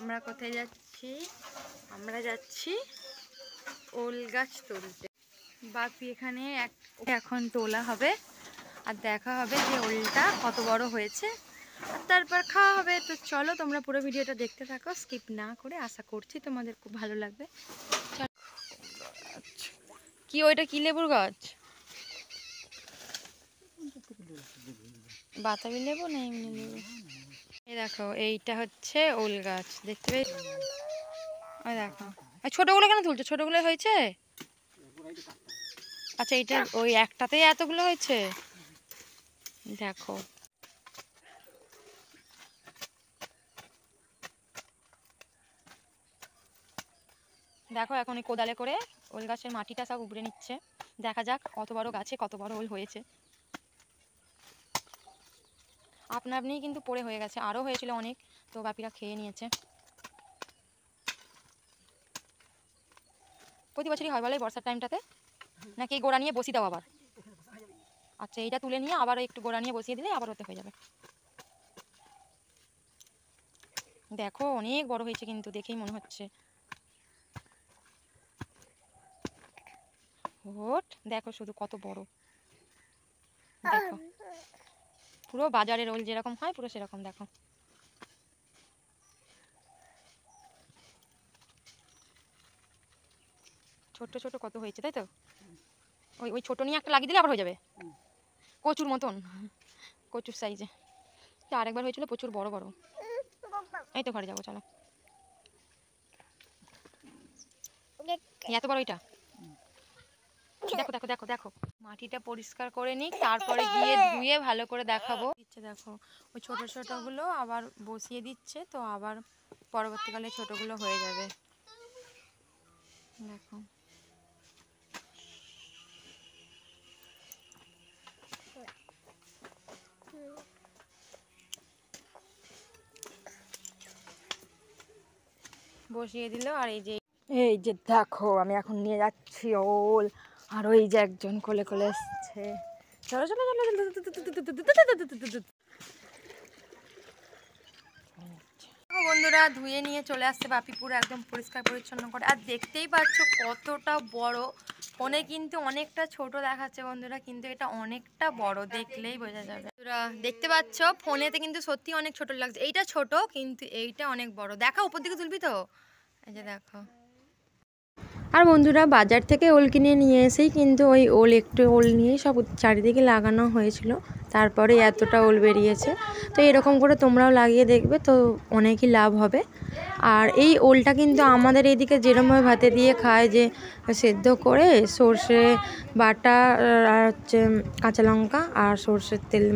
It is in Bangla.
আমরা কোথায় যাচ্ছি? আমরা যাচ্ছি ওল গাছ তুলতে। বাপি এখানে এখন তোলা হবে আর দেখা হবে যে ওলটা কত বড় হয়েছে, আর তারপর খাওয়া হবে। তো চলো তোমরা পুরো ভিডিওটা দেখতে থাকো, স্কিপ না করে। আশা করছি তোমাদের খুব ভালো লাগবে। কি ওইটা কি লেবুর গাছ? বাতাবি লেবু না এমনি লেবু? এই দেখো এইটা হচ্ছে ওল গাছ, দেখতে পেয়েছো? ওই দেখো ছোটগুলো কেন তুলছো? ছোটগুলো হয়েছে। আচ্ছা এইটা ওই একটাতেই এতগুলো হয়েছে। দেখো দেখো এখন এই কোদালে করে ওল গাছের মাটিটা সব উপড়ে নিচ্ছে। দেখা যাক কত বড় গাছে কত বড় ওল হয়েছে। আপনা আপনিই কিন্তু পড়ে হয়ে গেছে, আরও হয়েছিল অনেক, তো বাপিরা খেয়ে নিয়েছে। প্রতি বছরই হয় বলে বর্ষার টাইমটাতে, নাকি গোড়া নিয়ে বসিয়ে দাও আবার? আচ্ছা এইটা তুলে নিয়ে আবার একটু গোড়া নিয়ে বসিয়ে দিলে আবার ওতে হয়ে যাবে। দেখো অনেক বড় হয়েছে কিন্তু, দেখেই মনে হচ্ছে। ওট দেখো শুধু কত বড়, দেখো পুরো বাজারের ওল যেরকম হয় পুরো সেরকম। দেখো ছোট ছোট কত হয়েছে, তাই তো? ওই ওই ছোট নিয়ে একটা লাগিয়ে দিলে আবার হয়ে যাবে কচুর মতন, কচুর সাইজে। আরেকবার হয়েছিল প্রচুর বড় বড়। এই তো ঘরে যাবো চলো। এত বড় এটা, দেখো দেখো দেখো দেখো। মাটিটা পরিষ্কার করে নিক, তারপরে গিয়ে ধুয়ে ভালো করে দেখাবো। দেখো ওই ছোট ছোটগুলো আবার বসিয়ে দিচ্ছে, তো আবার পরবর্তীকালে ছোটগুলো হয়ে যাবে। দেখো বসিয়ে দিল। আর এই যে দেখো আমি এখন নিয়ে যাচ্ছি ওল, আর ওই যে একজন কোলে কোলে এসছে। চলো চলো চলো। বন্ধুরা ধুয়ে নিয়ে চলে আসছে বাপি, পুরো একদম পরিষ্কার পরিচ্ছন্ন করে। আর দেখতেই পাচ্ছ কতটা বড়। ফোনে কিন্তু অনেকটা ছোট দেখাচ্ছে বন্ধুরা, কিন্তু এটা অনেকটা বড়, দেখলেই বোঝা যাবে। দেখতে পাচ্ছ ফোনেতে কিন্তু সত্যি অনেক ছোট লাগছে, এইটা ছোট কিন্তু এইটা অনেক বড়। দেখা উপর দিকে তুলবি তো, এই যে দেখো। আর বন্ধুরা বাজার থেকে ওল কিনে নিয়ে এসেই কিন্তু ওই একটু ওল নিয়েই সব চারিদিকে লাগানো হয়েছিল, তারপরে এতটা ওল বেরিয়েছে। তো এরকম করে তোমরাও লাগিয়ে দেখবে, তো অনেকই লাভ হবে। আর এই ওলটা কিন্তু আমাদের এইদিকে যেরকমভাবে ভাতে দিয়ে খায়, যে সেদ্ধ করে সর্ষে বাটা আর হচ্ছে কাঁচা লঙ্কা আর সর্ষের তেল